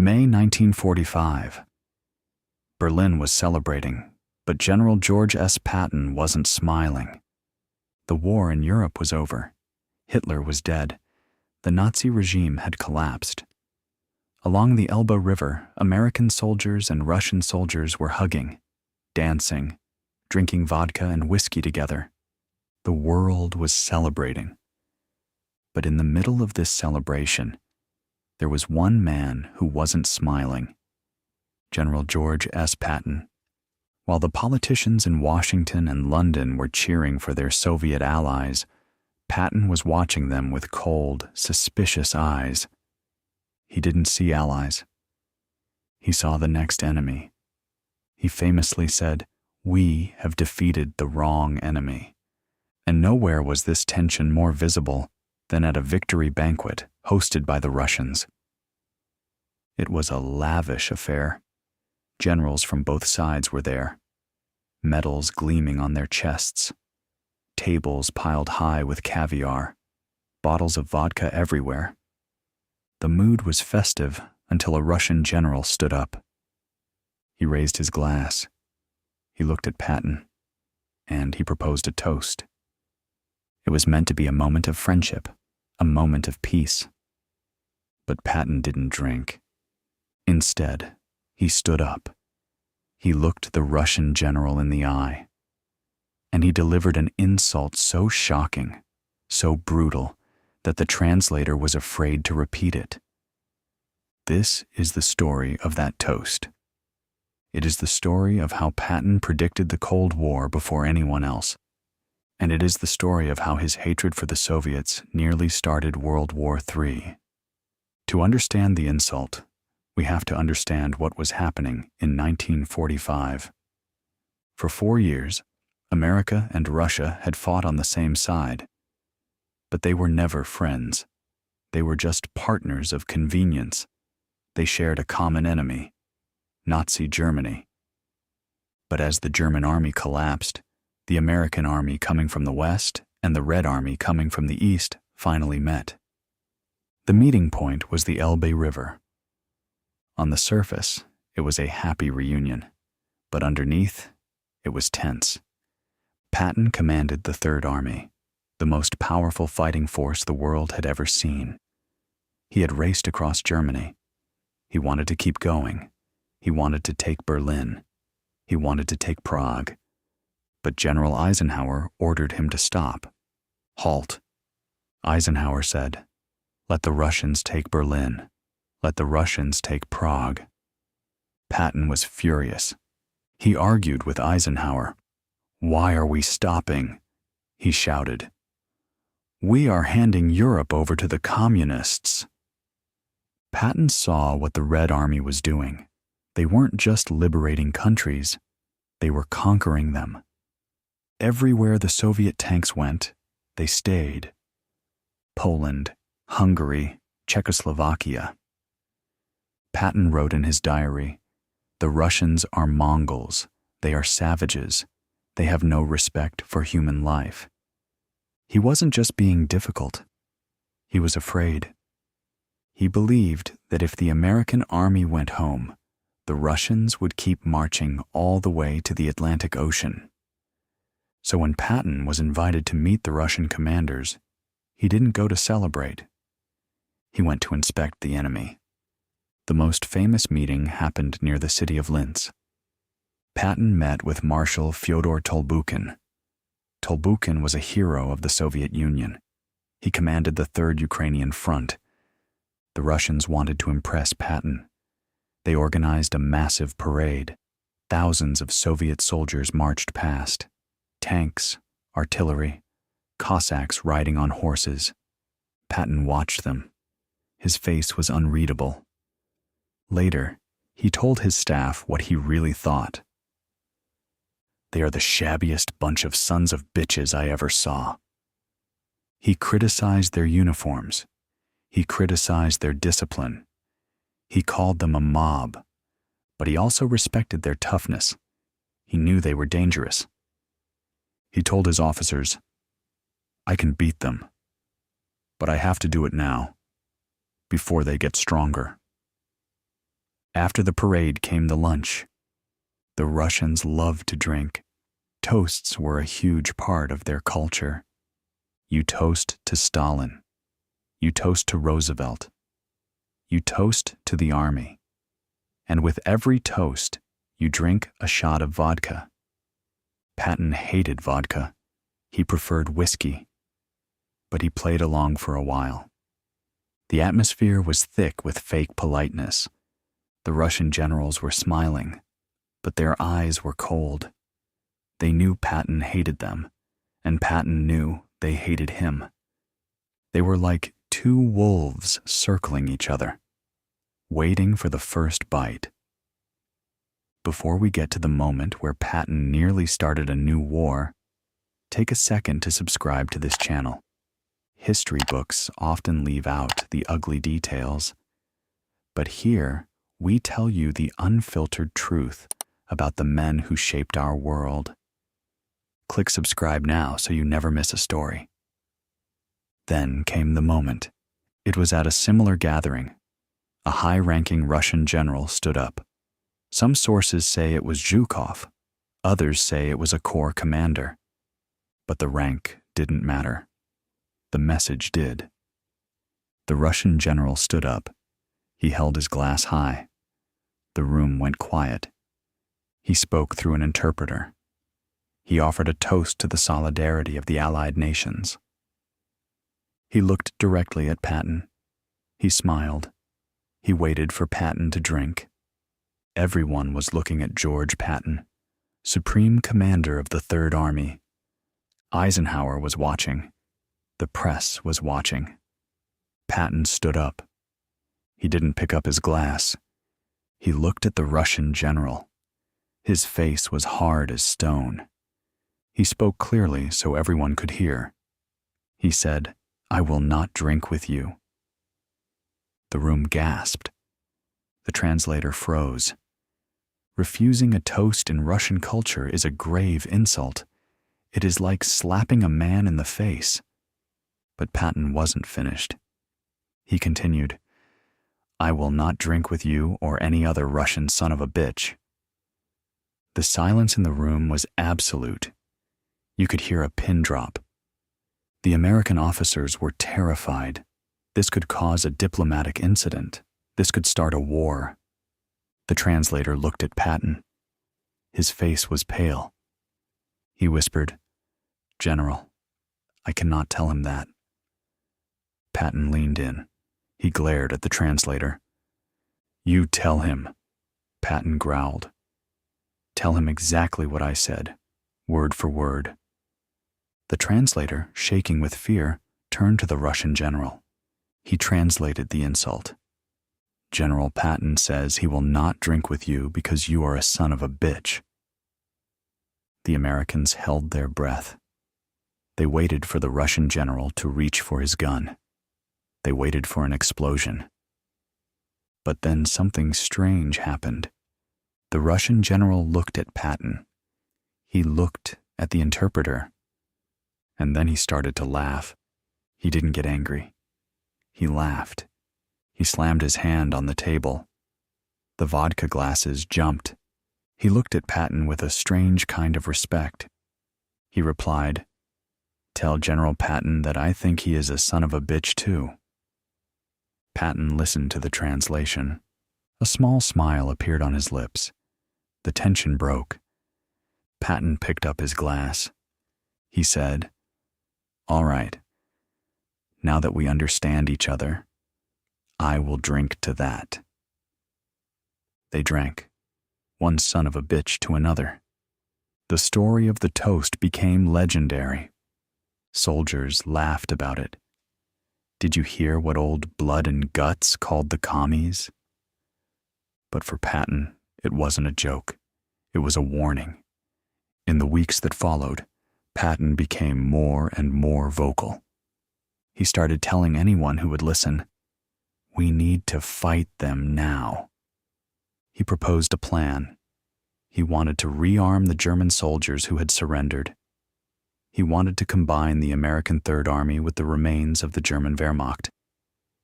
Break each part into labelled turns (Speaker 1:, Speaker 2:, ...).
Speaker 1: May 1945. Berlin was celebrating, but General George S. Patton wasn't smiling. The war in Europe was over. Hitler was dead. The Nazi regime had collapsed. Along the Elbe River, American soldiers and Russian soldiers were hugging, dancing, drinking vodka and whiskey together. The world was celebrating. But in the middle of this celebration, there was one man who wasn't smiling. General George S. Patton. While the politicians in Washington and London were cheering for their Soviet allies, Patton was watching them with cold, suspicious eyes. He didn't see allies. He saw the next enemy. He famously said, "We have defeated the wrong enemy." And nowhere was this tension more visible than at a victory banquet hosted by the Russians. It was a lavish affair. Generals from both sides were there, medals gleaming on their chests, tables piled high with caviar, bottles of vodka everywhere. The mood was festive until a Russian general stood up. He raised his glass. He looked at Patton, and he proposed a toast. It was meant to be a moment of friendship, a moment of peace. But Patton didn't drink. Instead, he stood up. He looked the Russian general in the eye, and he delivered an insult so shocking, so brutal, that the translator was afraid to repeat it. This is the story of that toast. It is the story of how Patton predicted the Cold War before anyone else. And it is the story of how his hatred for the Soviets nearly started World War III. To understand the insult, we have to understand what was happening in 1945. For 4 years, America and Russia had fought on the same side. But they were never friends. They were just partners of convenience. They shared a common enemy, Nazi Germany. But as the German army collapsed, the American army coming from the west and the Red Army coming from the east finally met. The meeting point was the Elbe River. On the surface, it was a happy reunion, but underneath, it was tense. Patton commanded the Third Army, the most powerful fighting force the world had ever seen. He had raced across Germany. He wanted to keep going. He wanted to take Berlin. He wanted to take Prague. But General Eisenhower ordered him to stop. Halt. Eisenhower said, "Let the Russians take Berlin. Let the Russians take Prague." Patton was furious. He argued with Eisenhower. "Why are we stopping?" he shouted. "We are handing Europe over to the communists." Patton saw what the Red Army was doing. They weren't just liberating countries, they were conquering them. Everywhere the Soviet tanks went, they stayed. Poland, Hungary, Czechoslovakia. Patton wrote in his diary, "The Russians are Mongols. They are savages. They have no respect for human life." He wasn't just being difficult. He was afraid. He believed that if the American army went home, the Russians would keep marching all the way to the Atlantic Ocean. So when Patton was invited to meet the Russian commanders, he didn't go to celebrate. He went to inspect the enemy. The most famous meeting happened near the city of Linz. Patton met with Marshal Fyodor Tolbukin. Tolbukin was a hero of the Soviet Union. He commanded the Third Ukrainian Front. The Russians wanted to impress Patton. They organized a massive parade. Thousands of Soviet soldiers marched past. Tanks, artillery, Cossacks riding on horses. Patton watched them. His face was unreadable. Later, he told his staff what he really thought. "They are the shabbiest bunch of sons of bitches I ever saw." He criticized their uniforms. He criticized their discipline. He called them a mob, but he also respected their toughness. He knew they were dangerous. He told his officers, "I can beat them, but I have to do it now, before they get stronger." After the parade came the lunch. The Russians loved to drink. Toasts were a huge part of their culture. You toast to Stalin. You toast to Roosevelt. You toast to the army. And with every toast, you drink a shot of vodka. Patton hated vodka. He preferred whiskey. But he played along for a while. The atmosphere was thick with fake politeness. The Russian generals were smiling, but their eyes were cold. They knew Patton hated them, and Patton knew they hated him. They were like two wolves circling each other, waiting for the first bite. Before we get to the moment where Patton nearly started a new war, take a second to subscribe to this channel. History books often leave out the ugly details, but here we tell you the unfiltered truth about the men who shaped our world. Click subscribe now so you never miss a story. Then came the moment. It was at a similar gathering. A high-ranking Russian general stood up. Some sources say it was Zhukov. Others say it was a corps commander. But the rank didn't matter. The message did. The Russian general stood up. He held his glass high. The room went quiet. He spoke through an interpreter. He offered a toast to the solidarity of the Allied nations. He looked directly at Patton. He smiled. He waited for Patton to drink. Everyone was looking at George Patton, Supreme Commander of the Third Army. Eisenhower was watching. The press was watching. Patton stood up. He didn't pick up his glass. He looked at the Russian general. His face was hard as stone. He spoke clearly so everyone could hear. He said, "I will not drink with you." The room gasped. The translator froze. Refusing a toast in Russian culture is a grave insult. It is like slapping a man in the face. But Patton wasn't finished. He continued, "I will not drink with you or any other Russian son of a bitch." The silence in the room was absolute. You could hear a pin drop. The American officers were terrified. This could cause a diplomatic incident. This could start a war. The translator looked at Patton. His face was pale. He whispered, "General, I cannot tell him that." Patton leaned in. He glared at the translator. "You tell him," Patton growled. "Tell him exactly what I said, word for word." The translator, shaking with fear, turned to the Russian general. He translated the insult. "General Patton says he will not drink with you because you are a son of a bitch." The Americans held their breath. They waited for the Russian general to reach for his gun. They waited for an explosion. But then something strange happened. The Russian general looked at Patton. He looked at the interpreter. And then he started to laugh. He didn't get angry. He laughed. He slammed his hand on the table. The vodka glasses jumped. He looked at Patton with a strange kind of respect. He replied, "Tell General Patton that I think he is a son of a bitch too." Patton listened to the translation. A small smile appeared on his lips. The tension broke. Patton picked up his glass. He said, "All right. Now that we understand each other, I will drink to that." They drank, one son of a bitch to another. The story of the toast became legendary. Soldiers laughed about it. Did you hear what old Blood and Guts called the commies? But for Patton, it wasn't a joke. It was a warning. In the weeks that followed, Patton became more and more vocal. He started telling anyone who would listen, "We need to fight them now." He proposed a plan. He wanted to rearm the German soldiers who had surrendered. He wanted to combine the American Third Army with the remains of the German Wehrmacht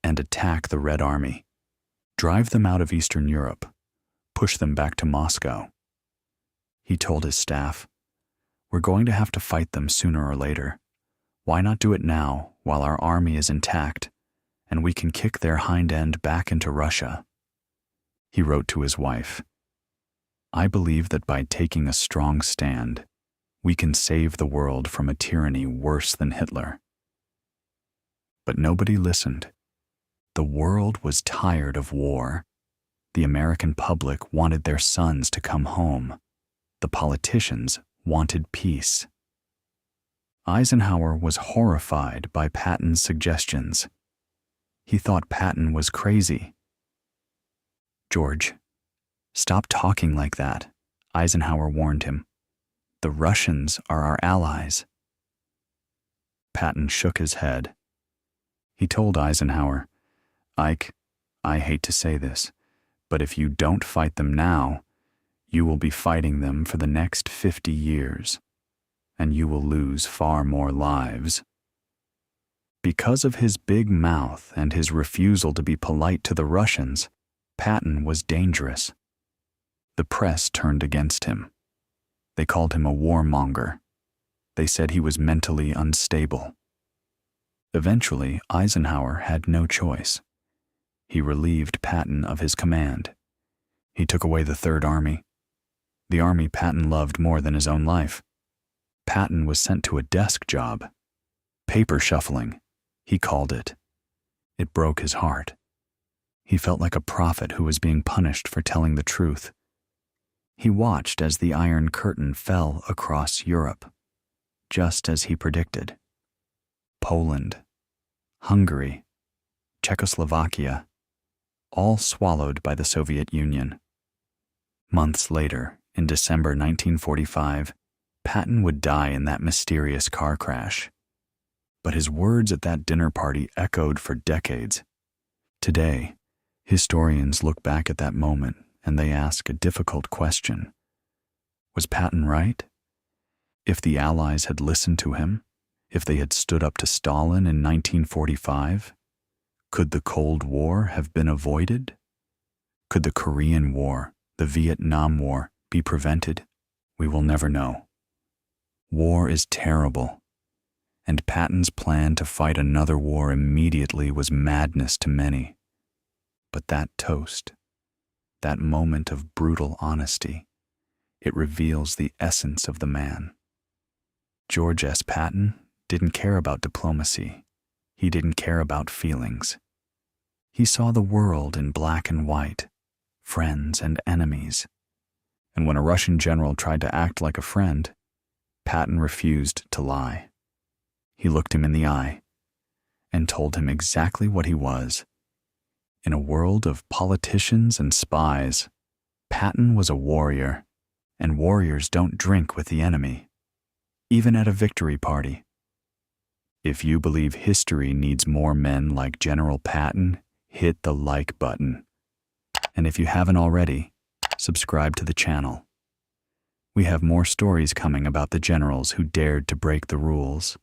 Speaker 1: and attack the Red Army, drive them out of Eastern Europe, push them back to Moscow. He told his staff, "We're going to have to fight them sooner or later. Why not do it now while our army is intact and we can kick their hind end back into Russia?" He wrote to his wife, "I believe that by taking a strong stand, we can save the world from a tyranny worse than Hitler." But nobody listened. The world was tired of war. The American public wanted their sons to come home. The politicians wanted peace. Eisenhower was horrified by Patton's suggestions. He thought Patton was crazy. "George, stop talking like that," Eisenhower warned him. "The Russians are our allies." Patton shook his head. He told Eisenhower, "Ike, I hate to say this, but if you don't fight them now, you will be fighting them for the next 50 years, and you will lose far more lives." Because of his big mouth and his refusal to be polite to the Russians, Patton was dangerous. The press turned against him. They called him a warmonger. They said he was mentally unstable. Eventually, Eisenhower had no choice. He relieved Patton of his command. He took away the Third Army, the army Patton loved more than his own life. Patton was sent to a desk job. Paper shuffling, he called it. It broke his heart. He felt like a prophet who was being punished for telling the truth. He watched as the Iron Curtain fell across Europe, just as he predicted. Poland, Hungary, Czechoslovakia, all swallowed by the Soviet Union. Months later, in December 1945, Patton would die in that mysterious car crash. But his words at that dinner party echoed for decades. Today, historians look back at that moment and they ask a difficult question. Was Patton right? If the Allies had listened to him, if they had stood up to Stalin in 1945, could the Cold War have been avoided? Could the Korean War, the Vietnam War, be prevented? We will never know. War is terrible, and Patton's plan to fight another war immediately was madness to many. But that toast, that moment of brutal honesty, it reveals the essence of the man. George S. Patton didn't care about diplomacy. He didn't care about feelings. He saw the world in black and white, friends and enemies. And when a Russian general tried to act like a friend, Patton refused to lie. He looked him in the eye and told him exactly what he was. In a world of politicians and spies, Patton was a warrior, and warriors don't drink with the enemy, even at a victory party. If you believe history needs more men like General Patton, hit the like button. And if you haven't already, subscribe to the channel. We have more stories coming about the generals who dared to break the rules.